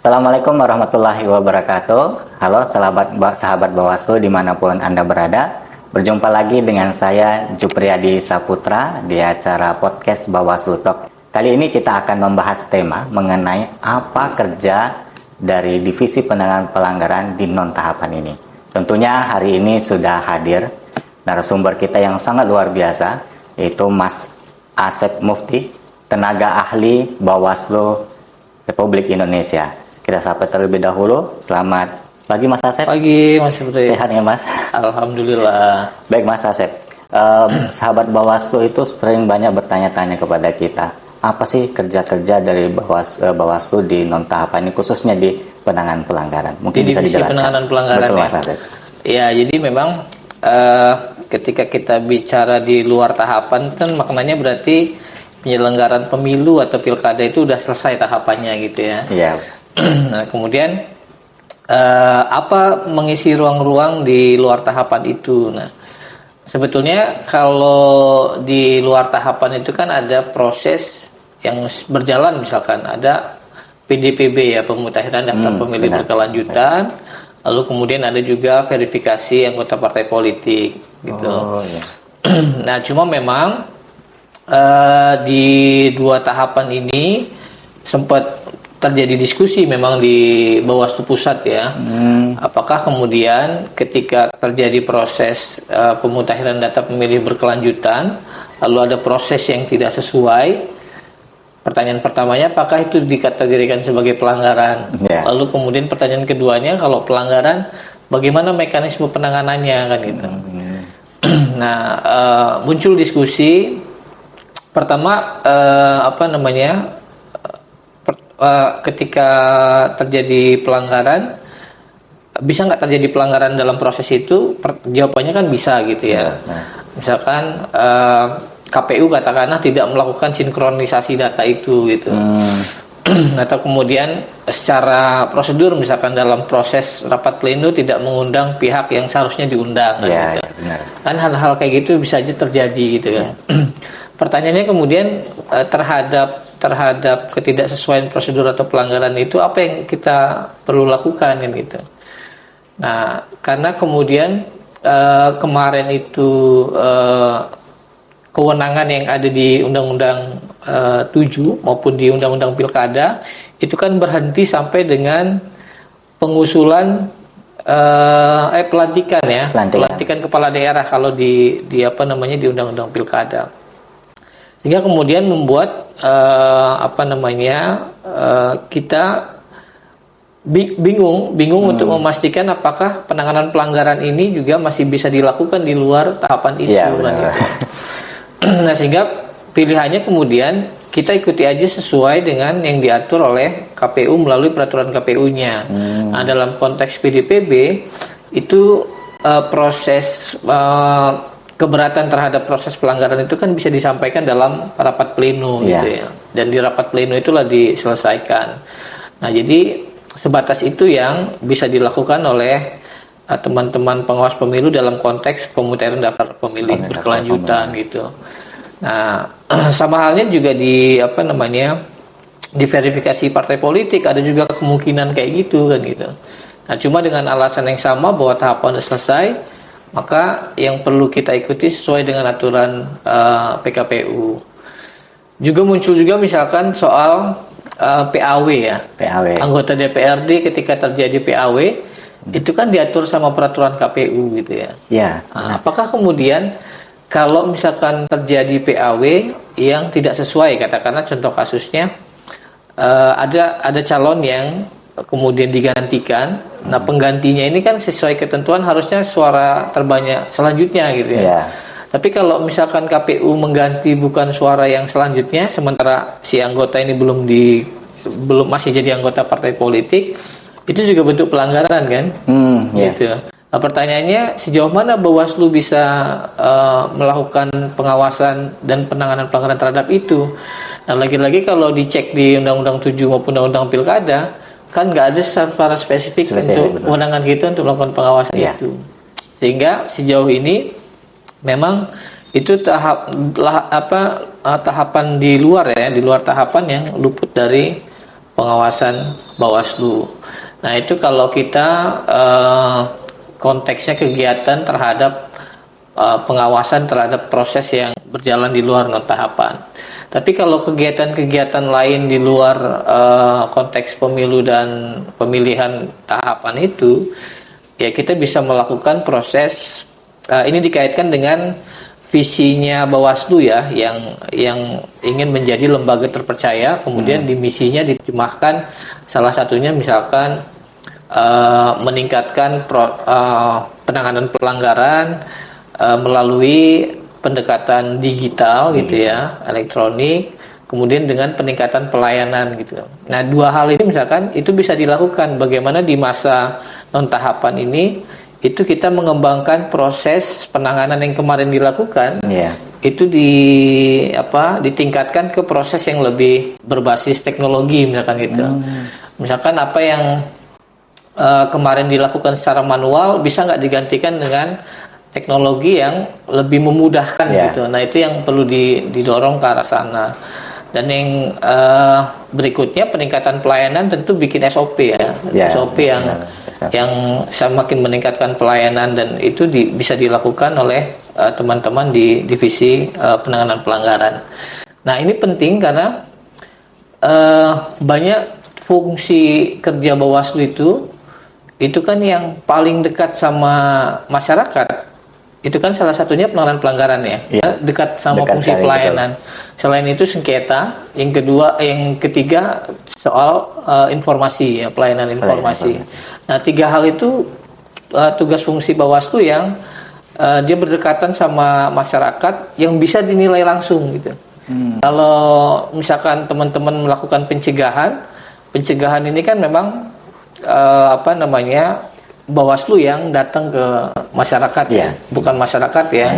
Assalamualaikum warahmatullahi wabarakatuh. Halo sahabat Bawaslu dimanapun Anda berada. Berjumpa lagi dengan saya Jupriyadi Saputra di acara podcast Bawaslu Talk. Kali ini kita akan membahas tema mengenai apa kerja dari Divisi Penanganan Pelanggaran di non-tahapan ini. Tentunya hari ini sudah hadir narasumber kita yang sangat luar biasa, yaitu Mas Asep Mufti, tenaga ahli Bawaslu Republik Indonesia. Kita sapa terlebih dahulu. Selamat pagi Mas Asep. Pagi Mas Putri. Sehat ya Mas? Alhamdulillah. Baik Mas Asep. Sahabat Bawaslu itu sering banyak bertanya-tanya kepada kita, apa sih kerja-kerja dari Bawaslu di non-tahapan ini, khususnya di penanganan pelanggaran? Mungkin bisa dijelaskan. Penanganan pelanggaran. Betul Mas Asep. Ya, jadi memang ketika kita bicara di luar tahapan kan maknanya berarti penyelenggaraan pemilu atau pilkada itu udah selesai tahapannya gitu ya. Iya. Nah, kemudian apa mengisi ruang-ruang di luar tahapan itu? Nah, sebetulnya kalau di luar tahapan itu kan ada proses yang berjalan, misalkan ada PDPB ya, pemutahiran daftar pemilih berkelanjutan, lalu kemudian ada juga verifikasi anggota partai politik gitu. Iya. Nah, cuma memang di dua tahapan ini sempat terjadi diskusi memang di Bawaslu Pusat ya. Apakah kemudian ketika terjadi proses pemutahiran data pemilih berkelanjutan, lalu ada proses yang tidak sesuai, pertanyaan pertamanya apakah itu dikategorikan sebagai pelanggaran? Yeah. Lalu kemudian pertanyaan keduanya, kalau pelanggaran bagaimana mekanisme penanganannya kan gitu. Nah, muncul diskusi pertama ketika terjadi pelanggaran, bisa nggak terjadi pelanggaran dalam proses itu? Jawabannya kan bisa gitu ya. Misalkan KPU katakanlah tidak melakukan sinkronisasi data itu gitu. Atau kemudian secara prosedur misalkan dalam proses rapat pleno tidak mengundang pihak yang seharusnya diundang kan, gitu. Benar. Kan hal-hal kayak gitu bisa aja terjadi gitu kan. Pertanyaannya kemudian terhadap ketidaksesuaian prosedur atau pelanggaran itu apa yang kita perlu lakukan kan gitu. Nah, karena kemudian kemarin itu kewenangan yang ada di Undang-Undang 7 maupun di Undang-Undang Pilkada itu kan berhenti sampai dengan pengusulan pelantikan kepala daerah kalau di Undang-Undang Pilkada. Sehingga kemudian membuat kita bingung untuk memastikan apakah penanganan pelanggaran ini juga masih bisa dilakukan di luar tahapan itu. Nah, sehingga pilihannya kemudian kita ikuti aja sesuai dengan yang diatur oleh KPU melalui peraturan KPU-nya. Nah, dalam konteks PDPB itu proses keberatan terhadap proses pelanggaran itu kan bisa disampaikan dalam rapat pleno gitu ya. Dan di rapat pleno itulah diselesaikan. Nah, jadi sebatas itu yang bisa dilakukan oleh teman-teman pengawas pemilu dalam konteks pemutahiran daftar pemilih berkelanjutan gitu. Nah, sama halnya juga di di verifikasi partai politik ada juga kemungkinan kayak gitu kan gitu. Nah, cuma dengan alasan yang sama bahwa tahapan sudah selesai, maka yang perlu kita ikuti sesuai dengan aturan PKPU. Juga muncul juga misalkan soal PAW ya. PAW. Anggota DPRD ketika terjadi PAW itu kan diatur sama peraturan KPU gitu ya. Nah, apakah kemudian kalau misalkan terjadi PAW yang tidak sesuai, katakanlah contoh kasusnya ada calon yang kemudian digantikan. Nah, penggantinya ini kan sesuai ketentuan harusnya suara terbanyak selanjutnya gitu ya. Tapi kalau misalkan KPU mengganti bukan suara yang selanjutnya, sementara si anggota ini belum masih jadi anggota partai politik, itu juga bentuk pelanggaran kan? Gitu. Nah, pertanyaannya sejauh mana Bawaslu bisa melakukan pengawasan dan penanganan pelanggaran terhadap itu? Nah, lagi-lagi kalau dicek di Undang-Undang 7 maupun Undang-Undang Pilkada, kan nggak ada secara spesifik untuk kewenangan kita untuk melakukan pengawasan itu. Sehingga sejauh ini memang itu tahapan di luar tahapan yang luput dari pengawasan Bawaslu. Nah itu kalau kita konteksnya kegiatan terhadap pengawasan terhadap proses yang berjalan di luar non tahapan. Tapi kalau kegiatan-kegiatan lain di luar konteks pemilu dan pemilihan tahapan itu, ya kita bisa melakukan proses ini dikaitkan dengan visinya Bawaslu ya, yang ingin menjadi lembaga terpercaya, kemudian di misinya diterjemahkan salah satunya misalkan meningkatkan penanganan pelanggaran melalui pendekatan digital gitu ya, elektronik, kemudian dengan peningkatan pelayanan gitu. Nah, dua hal ini misalkan itu bisa dilakukan bagaimana di masa non tahapan ini itu kita mengembangkan proses penanganan yang kemarin dilakukan. Itu ditingkatkan ke proses yang lebih berbasis teknologi misalkan gitu. Misalkan apa yang kemarin dilakukan secara manual bisa nggak digantikan dengan teknologi yang lebih memudahkan gitu. Nah itu yang perlu didorong ke arah sana. Dan yang berikutnya peningkatan pelayanan tentu bikin SOP ya. SOP yang semakin meningkatkan pelayanan dan itu bisa dilakukan oleh teman-teman di divisi penanganan pelanggaran. Nah ini penting karena banyak fungsi kerja Bawaslu itu kan yang paling dekat sama masyarakat. Itu kan salah satunya penanganan pelanggaran ya, dekat sama fungsi pelayanan. Selain itu sengketa, yang ketiga soal informasi ya, pelayanan informasi. Nah 3 hal itu tugas fungsi Bawaslu yang dia berdekatan sama masyarakat yang bisa dinilai langsung gitu. Kalau misalkan teman-teman melakukan pencegahan ini kan memang Bawaslu yang datang ke masyarakat ya, bukan masyarakat ya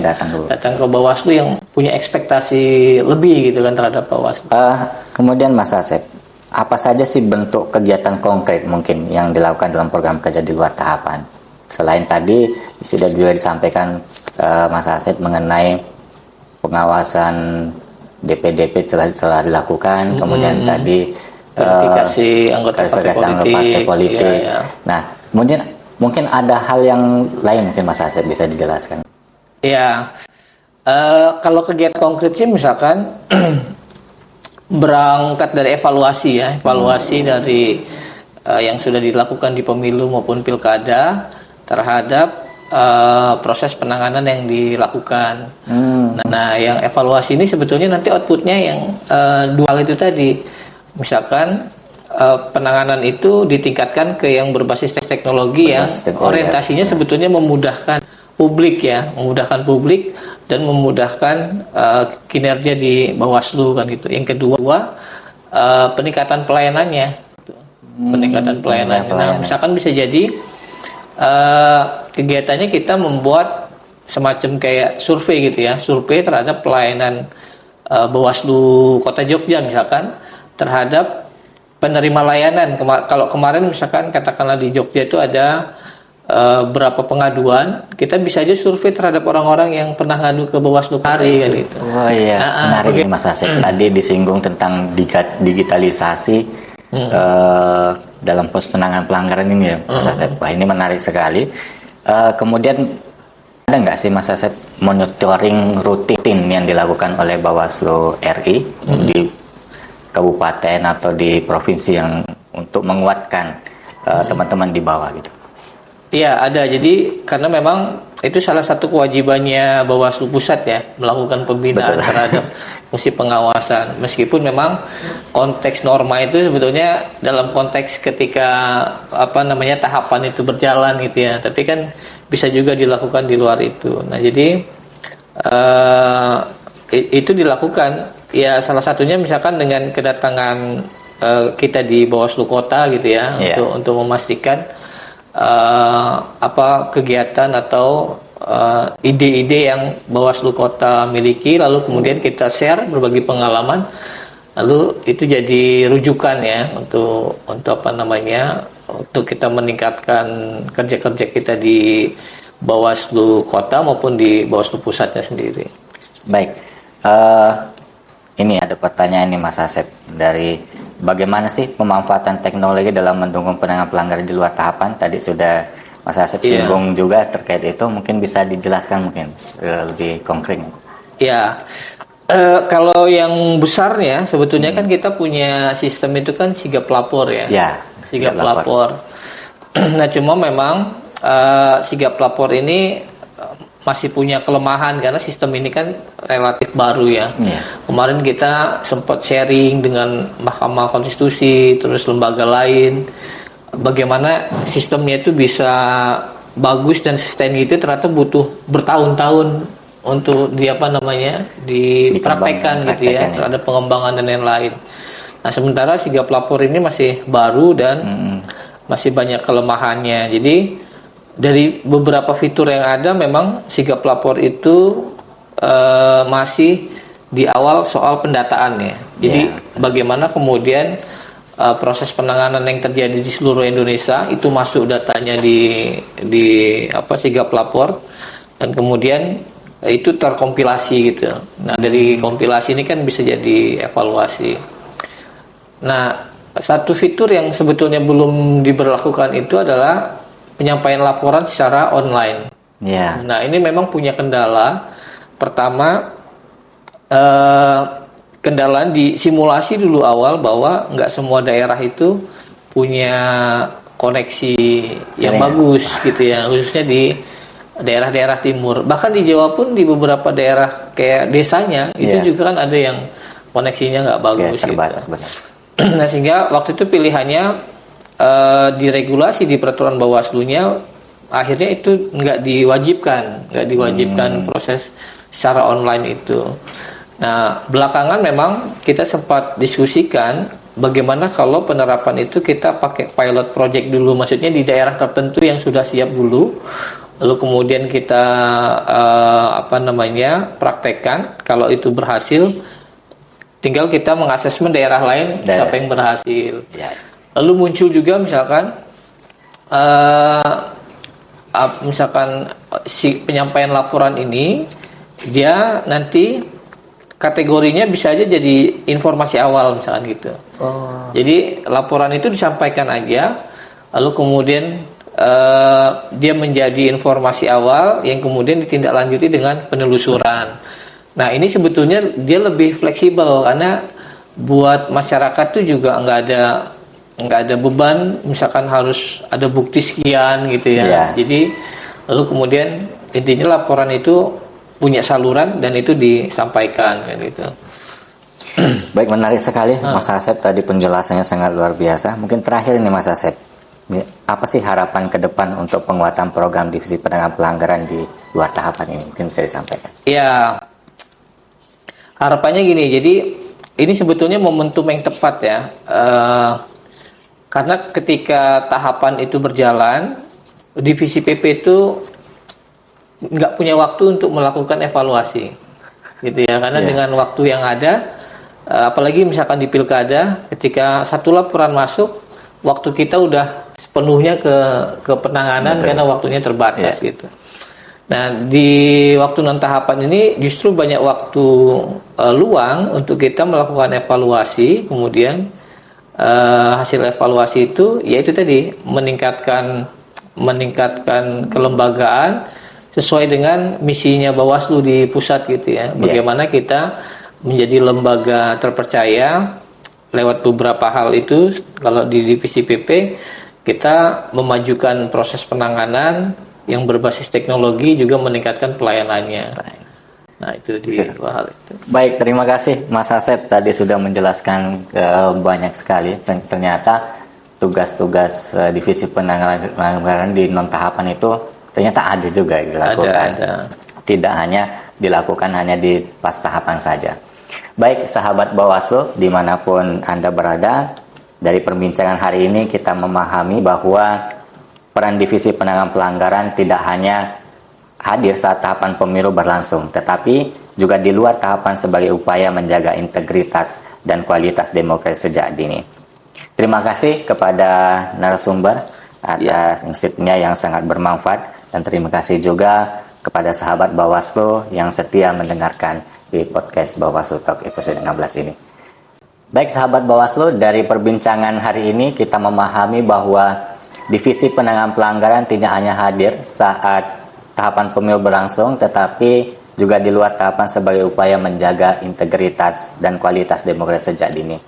datang ke Bawaslu yang punya ekspektasi lebih gitu kan terhadap Bawaslu. Kemudian Mas Asep, apa saja sih bentuk kegiatan konkret mungkin yang dilakukan dalam program kerja di luar tahapan? Selain tadi sudah juga disampaikan Mas Asep mengenai pengawasan DP-DP telah dilakukan, kemudian tadi verifikasi anggota partai politik. Ya. Nah, kemudian mungkin ada hal yang lain mungkin Mas Asep bisa dijelaskan. Ya, kalau kegiatan konkretnya misalkan berangkat dari evaluasi dari yang sudah dilakukan di pemilu maupun pilkada terhadap proses penanganan yang dilakukan. Nah, yang evaluasi ini sebetulnya nanti outputnya yang dual itu tadi, misalkan penanganan itu ditingkatkan ke yang berbasis teknologi yang orientasinya sebetulnya memudahkan publik dan memudahkan kinerja di Bawaslu kan gitu. Yang kedua peningkatan pelayanannya. Nah, misalkan bisa jadi kegiatannya kita membuat semacam kayak survei gitu ya, survei terhadap pelayanan Bawaslu Kota Jogja misalkan terhadap penerima layanan. Kalau kemarin misalkan katakanlah di Jogja itu ada berapa pengaduan, kita bisa aja survei terhadap orang-orang yang pernah ngadu ke Bawaslu hari kan gitu. Oh iya, menarik Mas Asep. Tadi disinggung tentang digitalisasi dalam proses penanganan pelanggaran ini ya, Mas Asep. Wah, ini menarik sekali. Kemudian ada nggak sih Mas Asep monitoring rutin yang dilakukan oleh Bawaslu RI di kabupaten atau di provinsi yang untuk menguatkan teman-teman di bawah gitu? Iya ada, jadi karena memang itu salah satu kewajibannya Bawaslu Pusat ya, melakukan pembinaan terhadap fungsi pengawasan. Meskipun memang konteks norma itu sebetulnya dalam konteks ketika tahapan itu berjalan gitu ya, tapi kan bisa juga dilakukan di luar itu. Nah jadi itu dilakukan ya, salah satunya misalkan dengan kedatangan kita di Bawaslu Kota gitu ya, untuk memastikan kegiatan atau ide-ide yang Bawaslu Kota miliki, lalu kemudian kita share berbagi pengalaman, lalu itu jadi rujukan ya untuk untuk kita meningkatkan kerja-kerja kita di Bawaslu Kota maupun di Bawaslu Pusatnya sendiri. Baik, ini ada pertanyaan nih Mas Asep dari bagaimana sih pemanfaatan teknologi dalam mendukung penanganan pelanggaran di luar tahapan? Tadi sudah Mas Asep singgung juga terkait itu, mungkin bisa dijelaskan mungkin lebih konkret. Ya, kalau yang besarnya sebetulnya kan kita punya sistem itu kan sigap lapor ya. Ya, sigap lapor. Nah, cuma memang sigap lapor ini masih punya kelemahan karena sistem ini kan relatif baru ya. Kemarin kita sempat sharing dengan Mahkamah Konstitusi, terus lembaga lain, bagaimana sistemnya itu bisa bagus dan sustain gitu, ternyata butuh bertahun-tahun untuk dipraktekkan gitu ya, terhadap pengembangan dan lain-lain. Nah, sementara sigap lapor ini masih baru dan masih banyak kelemahannya. Jadi dari beberapa fitur yang ada, memang sigap lapor itu masih di awal soal pendataan ya. Jadi bagaimana kemudian proses penanganan yang terjadi di seluruh Indonesia itu masuk datanya di sigap lapor, dan kemudian itu terkompilasi gitu. Nah, dari kompilasi ini kan bisa jadi evaluasi. Nah, satu fitur yang sebetulnya belum diberlakukan itu adalah penyampaian laporan secara online. Nah, ini memang punya kendala. Pertama, kendala di simulasi dulu awal bahwa nggak semua daerah itu punya koneksi yang bagus gitu ya, khususnya di daerah-daerah timur. Bahkan di Jawa pun di beberapa daerah kayak desanya itu juga kan ada yang koneksinya nggak bagus terbatas, gitu. Nah, sehingga waktu itu pilihannya diregulasi di peraturan Bawaslu-nya, akhirnya itu nggak diwajibkan proses secara online itu. Nah, belakangan memang kita sempat diskusikan bagaimana kalau penerapan itu kita pakai pilot project dulu, maksudnya di daerah tertentu yang sudah siap dulu, lalu kemudian kita praktekkan. Kalau itu berhasil, tinggal kita mengasesmen daerah lain siapa yang berhasil. Lalu muncul juga misalkan si penyampaian laporan ini, dia nanti kategorinya bisa aja jadi informasi awal misalkan gitu. Jadi laporan itu disampaikan aja, lalu kemudian dia menjadi informasi awal yang kemudian ditindaklanjuti dengan penelusuran. Nah, ini sebetulnya dia lebih fleksibel karena buat masyarakat tuh juga nggak ada beban, misalkan harus ada bukti sekian gitu ya. Jadi lalu kemudian intinya laporan itu punya saluran dan itu disampaikan kan gitu. Baik, menarik sekali Mas Asep, tadi penjelasannya sangat luar biasa. Mungkin terakhir ini Mas Asep, apa sih harapan ke depan untuk penguatan program divisi penanganan pelanggaran di luar tahapan ini? Mungkin bisa disampaikan. Ya, harapannya gini, jadi ini sebetulnya momentum yang tepat ya, karena ketika tahapan itu berjalan, divisi PP itu nggak punya waktu untuk melakukan evaluasi, gitu ya, karena dengan waktu yang ada, apalagi misalkan di pilkada, ketika satu laporan masuk, waktu kita udah sepenuhnya ke penanganan karena waktunya terbatas gitu. Nah, di waktu non tahapan ini justru banyak waktu luang untuk kita melakukan evaluasi, kemudian hasil evaluasi itu yaitu tadi meningkatkan kelembagaan sesuai dengan misinya Bawaslu di pusat gitu ya. Bagaimana kita menjadi lembaga terpercaya lewat beberapa hal itu. Kalau di divisi PP kita memajukan proses penanganan yang berbasis teknologi, juga meningkatkan pelayanannya. Nah, itu di dua hal itu. Baik, terima kasih Mas Asep, tadi sudah menjelaskan banyak sekali. Ternyata tugas-tugas divisi penanganan di non tahapan itu ternyata ada juga dilakukan. Ada. Tidak hanya dilakukan hanya di pas tahapan saja. Baik, sahabat Bawaslu dimanapun Anda berada, dari perbincangan hari ini kita memahami bahwa peran divisi penanganan pelanggaran tidak hanya hadir saat tahapan pemilu berlangsung, tetapi juga di luar tahapan sebagai upaya menjaga integritas dan kualitas demokrasi sejak dini. Terima kasih kepada narasumber atas insight-nya yang sangat bermanfaat, dan terima kasih juga kepada sahabat Bawaslu yang setia mendengarkan di podcast Bawaslu Talk episode 16 ini. Baik sahabat Bawaslu, dari perbincangan hari ini kita memahami bahwa Divisi Penanganan Pelanggaran tidak hanya hadir saat tahapan pemilu berlangsung, tetapi juga di luar tahapan sebagai upaya menjaga integritas dan kualitas demokrasi sejak dini.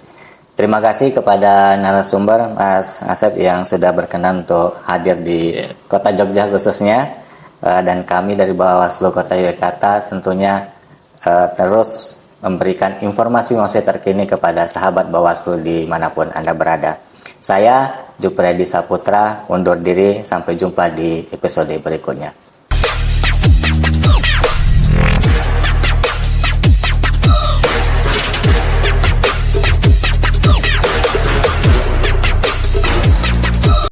Terima kasih kepada narasumber Mas Asep yang sudah berkenan untuk hadir di Kota Jogja khususnya, dan kami dari Bawaslu Kota Yogyakarta tentunya terus memberikan informasi terkini kepada sahabat Bawaslu dimanapun Anda berada. Saya Jupriyadi Saputra undur diri, sampai jumpa di episode berikutnya.